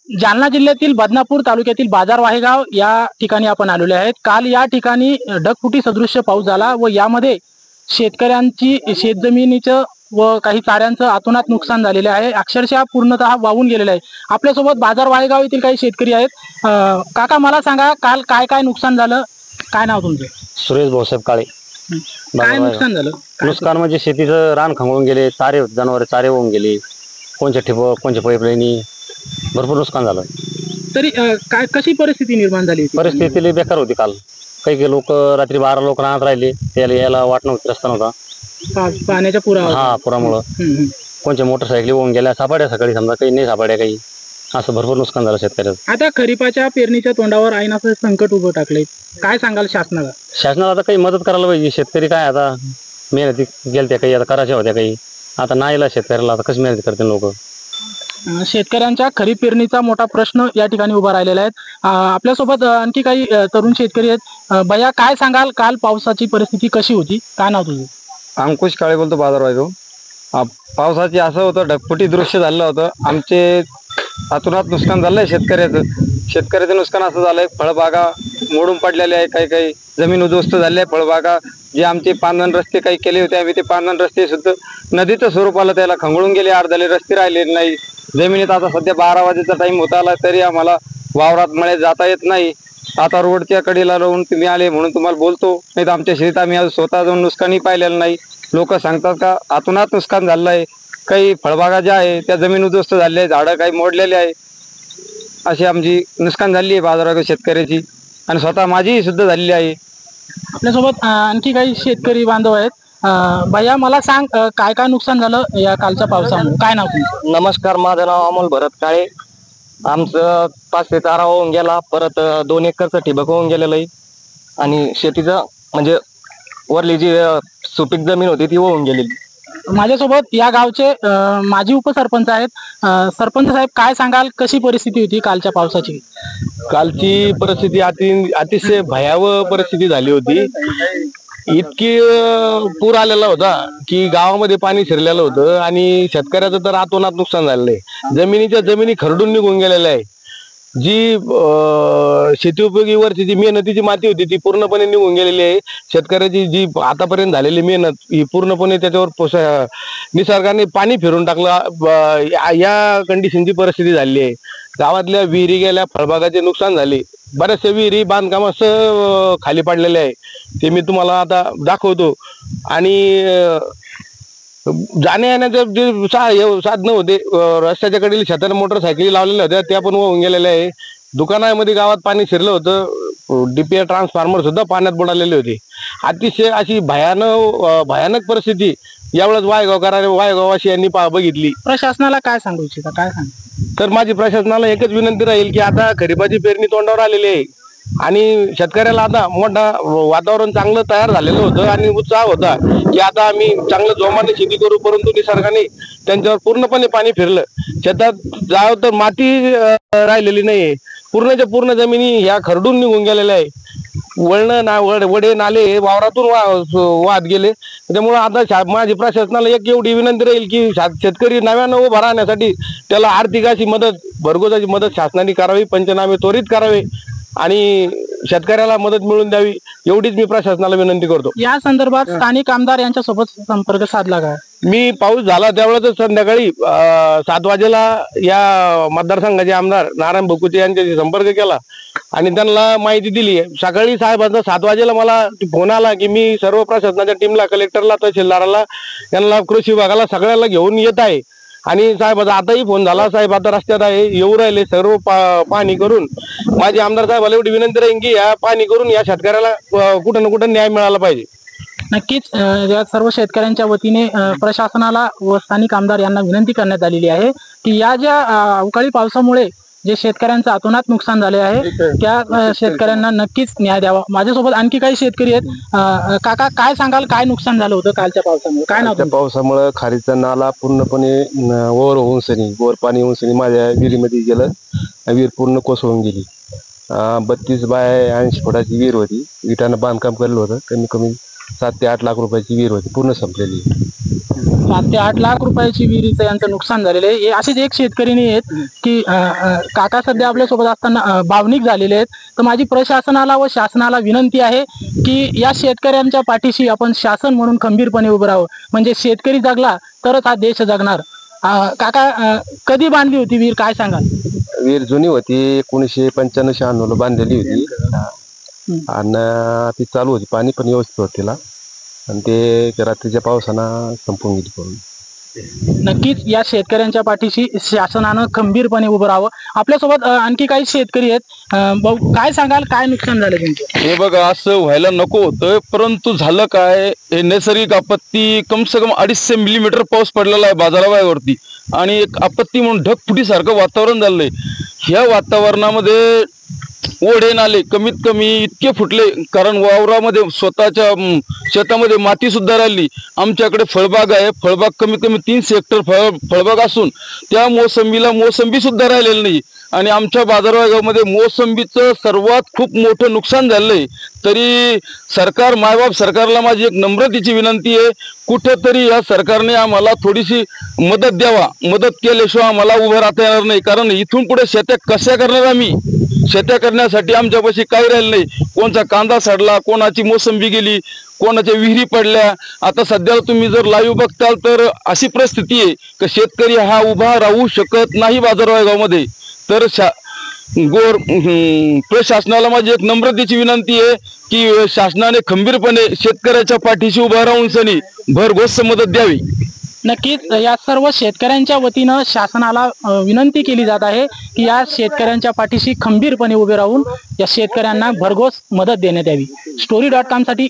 जालना जिल्ह्यातील बदनापूर तालुक्यातील बाजार वाहेगाव या ठिकाणी आपण आलेलो आहेत। काल या ठिकाणी ढगफुटी सदृश्य पाऊस झाला व यामध्ये शेतकऱ्यांची शेतजमिनीचं व काही चाऱ्यांचं अतोनात नुकसान झालेले आहे। अक्षरशः पूर्णतः वाहून गेलेले आहे। आपल्यासोबत बाजार वाहेगाव येथील काही शेतकरी आहेत। काका मला सांगा, काल काय काय नुकसान झालं? काय नाव तुमचं? सुरेश भाऊसाहेब काळे। काय नुकसान झालं? नुकसान म्हणजे शेतीचं रान खवळून गेले, चारे जनावर चारे होऊन गेले, कोणच्या ठिबक कोणच्या पाईपलाईनी, भरपूर नुकसान झालं। तरी काय कशी परिस्थिती निर्माण झाली? परिस्थिती लई बेकार होती काल। काही लोक रात्री 12 लोक राहत राहिले, त्याला यायला वाट नव्हती, रस्ता नव्हता पाण्याच्या पुरामुळं। कोणच्या मोटरसायकली होऊन गेल्या, सापड्या सकाळी समजा, काही नाही सापड्या, काही असं भरपूर नुकसान झालं शेतकऱ्याचं। आता खरीपाच्या पेरणीच्या तोंडावर ऐन असं संकट उभं टाकलंय, काय सांगाल शासनाला? शासनाला आता काही मदत करायला पाहिजे। शेतकरी काय आता मेहनती गेलत्या, काही आता करायच्या होत्या, काही आता नाहीला शेतकऱ्याला, आता कशी मेहनत करते लोक। शेतकऱ्यांच्या खरीप पेरणीचा मोठा प्रश्न या ठिकाणी उभा राहिलेला आहे। आपल्यासोबत आणखी काही तरुण शेतकरी आहेत। भैया काय सांगाल, काल पावसाची परिस्थिती कशी होती? काय नाव तुझं? अंकुश काळे बोलतो, बाजार वाहेगाव। पावसाची असं होतं, ढगफुटी दृश्य झालं होतं। आमचे अतोनात नुकसान झालंय शेतकऱ्याचं नुकसान असं झालंय, फळबागा मोडून पडलेल्या आहे, काही जमीन उद्ध्वस्त झाली आहे। फळबागा जे आमचे पांदण रस्ते काही केले होते आम्ही, ते पांदण रस्ते सुद्धा नदीचं स्वरूप आलं, त्याला खंगळून गेले, अर्धले रस्ते राहिले नाही जमिनीत। आता सध्या 12 वाजेचा टाइम होता आला, तरी आम्हाला वावरात मळे जाता येत नाही। आता रोडच्या कडेला राहून तुम्ही आले म्हणून तुम्हाला बोलतो, नाही तर आमच्या शेतात आम्ही स्वतः जाऊन नुकसानही पाहिलेलं नाही। लोक सांगतात का अतोनात नुकसान झालं आहे, काही फळबागा ज्या आहे त्या जमीन उद्ध्वस्त झाले आहे, झाडं काही मोडलेले आहे, अशी आमची नुकसान झाली आहे बाजारात शेतकऱ्याची, आणि स्वतः माझीही सुद्धा झालेली आहे। आपल्यासोबत आणखी काही शेतकरी बांधव आहेत। भैया मला सांग, काय काय नुकसान झालं या कालच्या पावसामुळे? काय नाव तुमचं? नमस्कार, माझं नाव अमोल भरत काळे। आमचं 5 ते चारा होऊन गेला, परत 2 एकरचं ठिबक होऊन गेलेलं आहे, आणि शेतीचं म्हणजे वरली जी सुपीक जमीन होती ती होऊन गेलेली। माझ्यासोबत या गावचे माजी उपसरपंच आहेत। सरपंच साहेब, काय सांगाल, कशी परिस्थिती होती कालच्या पावसाची? कालची परिस्थिती अतिशय भयावह परिस्थिती झाली होती। इतकी पूर आलेला होता की गावामध्ये पाणी शिरलेलं होतं, आणि शेतकऱ्याचं तर अतोनात नुकसान झालेलं आहे। जमिनीच्या जमिनी खरडून निघून गेलेल्या आहे। जी शेती उपयोगी वरची जी मेहनतीची माती होती ती पूर्णपणे निघून गेलेली आहे। शेतकऱ्याची जी आतापर्यंत झालेली मेहनत ही पूर्णपणे त्याच्यावर निसर्गाने पाणी फिरून टाकलं, या कंडिशनची परिस्थिती झाली आहे। गावातल्या विहिरी गेल्या, फळबागाचे नुकसान झाले, बऱ्याचशा विहिरी बांधकामासह खाली पडलेले आहे, ते मी तुम्हाला आता दाखवतो। आणि जाण्या येण्याचे जे साधनं होते, रस्त्याच्या कडेला शेतात मोटरसायकली लावलेल्या होत्या, त्या पण वाहून गेलेल्या आहे। दुकानामध्ये गावात पाणी शिरलं होतं, डीपीआर ट्रान्सफॉर्मर सुद्धा पाण्यात बुडालेले होते। अतिशय अशी भयानक परिस्थिती यावेळेस वाहेगाववासी यांनी बघितली। प्रशासनाला काय सांगू इच्छिता? काय सांग? तर माझी प्रशासनाला एकच विनंती राहील की आता खरीपाची पेरणी तोंडावर आलेली आहे, आणि शेतकऱ्याला आता मोठा वातावरण चांगलं तयार झालेलं होतं, आणि उत्साह होता की आता आम्ही चांगलं जोमाने शेती करू, परंतु निसर्गाने त्यांच्यावर पूर्णपणे पाणी फिरलं। शेतात जावं तर माती राहिलेली नाहीये, पूर्णच्या पूर्ण जमिनी ह्या खरडून निघून गेलेल्या आहे। वडे नाले वावरातून वाहत गेले। त्यामुळे आता माझी प्रशासनाला एक एवढी विनंती राहील की शेतकरी नव्यानं उभा राहण्यासाठी त्याला आर्थिक अशी मदत, भरघोसाची मदत शासनाने करावी, पंचनामे त्वरित करावे, आणि शेतकऱ्याला मदत मिळवून द्यावी, एवढीच मी प्रशासनाला विनंती करतो। या संदर्भात स्थानिक आमदार यांच्या सोबत संपर्क साधला का? मी पाऊस झाला त्यावेळेस संध्याकाळी 7 वाजेला या मतदारसंघाचे आमदार नारायण भुकुते यांच्याशी संपर्क केला, आणि त्यांना माहिती दिली। सकाळी साहेबांचा 7 वाजेला मला फोन आला की मी सर्व प्रशासनाच्या टीमला, कलेक्टरला, तहसीलदाराला, यांना, कृषी विभागाला सगळ्याला घेऊन येत आहे। आणि साहेबाचा आताही फोन झाला, साहेब आता रस्त्यात आहे, येऊ राहिले सर्व पाहणी करून। माझी आमदार साहेबाला एवढी विनंती राहील की या पाहणी करून या शेतकऱ्याला कुठं ना कुठं न्याय मिळाला पाहिजे। नक्कीच या सर्व शेतकऱ्यांच्या वतीने प्रशासनाला व स्थानिक आमदार यांना विनंती करण्यात आलेली आहे की या ज्या अवकाळी पावसामुळे जे शेतकऱ्यांचं अतोनात नुकसान झाले आहे त्या शेतकऱ्यांना नक्कीच न्याय द्यावा। माझ्यासोबत आणखी काही शेतकरी आहेत। काका काय सांगाल, काय नुकसान झालं होतं कालच्या पावसामुळे? काय नाव? पावसामुळे खारीचा नाला पूर्णपणे ओव्हर होऊन ओव्हर पाणी होऊन माझ्या विहिरीमध्ये गेलं, विहीर पूर्ण कोसळून गेली। 32 बाय 80 फुटाची विहीर होती, विटानं बांधकाम केलेलं होतं, कमी 7 ते 8 लाख रुपयाची विहीर होती, पूर्ण संपलेली. 7 ते 8 लाख रुपयाची विहिरीचं यांचं नुकसान झालेलं आहे. हे असेच एक शेतकरी नाही आहेत की काका सध्या आपल्यासोबत असताना भावनिक झालेले आहेत. तर माझी प्रशासनाला व शासनाला विनंती आहे की या शेतकऱ्यांच्या पाठीशी आपण शासन म्हणून खंबीरपणे उभं राहावं. म्हणजे शेतकरी जगला तरच हा देश जगणार. काका कधी बांधली होती विहीर, काय सांगाल? विहीर जुनी होती, 1995-96 ला बांधलेली होती आणि ती चालू होती, पाणी पण व्यवस्थित होतं तिला, आणि ते रात्रीच्या पावसानं संपून गेली पूर्ण. नक्कीच या शेतकऱ्यांच्या पाठीशी शासनानं खंबीरपणे उभं राहावं. आपल्यासोबत आणखी काही शेतकरी आहेत. भाऊ, काय सांगाल, काय नुकसान झालं तुमचं? हे बघा, असं व्हायला नको होतं, परंतु झालं काय, हे नैसर्गिक आपत्ती. कम से कम 250 मिलीमीटर पाऊस पडलेला आहे बाजाराबाहेरवरती, आणि एक आपत्ती म्हणून ढगफुटीसारखं वातावरण झालंय. ह्या वातावरणामध्ये ओढे नाले कमीत कमी इतके फुटले, कारण वावरामध्ये स्वतःच्या शेतामध्ये माती सुद्धा राहिली. आमच्याकडे फळबाग आहे, फळबाग कमीत कमी 300 हेक्टर फळबाग असून त्या मोसंबी सुद्धा राहिलेली नाही. आणि आमच्या बाजारभागामध्ये मोसंबीचं सर्वात खूप मोठं नुकसान झालंय. तरी सरकार, मायबाप सरकारला माझी एक नम्रतेची विनंती आहे, कुठेतरी या सरकारने आम्हाला थोडीशी मदत द्यावा. मदत केल्याशिवाय आम्हाला उभं राहता येणार नाही, कारण इथून पुढे शेत्या कशा करणार आम्ही? शेत्या करण्यासाठी आमच्यापाशी काही राहिलं नाही. कोणचा कांदा सडला, कोणाची मोसंबी गेली, कोणाच्या विहिरी पडल्या. आता सध्याला तुम्ही जर लाईव्ह बघताल तर अशी परिस्थिती आहे की शेतकरी हा उभा राहू शकत नाही बाजारभागामध्ये. तर प्रशासनाला माझी एक नम्रतेची विनंती आहे की शासनाने खंबीरपणे शेतकऱ्याच्या पाठीशी उभा राहून सनी भरघोस मदत द्यावी. नक्कीच या सर्व शेतकऱ्यांच्या वतीनं शासनाला विनंती केली जात आहे की या शेतकऱ्यांच्या पाठीशी खंबीरपणे उभे राहून या शेतकऱ्यांना भरघोस मदत देण्यात यावी. story.com साठी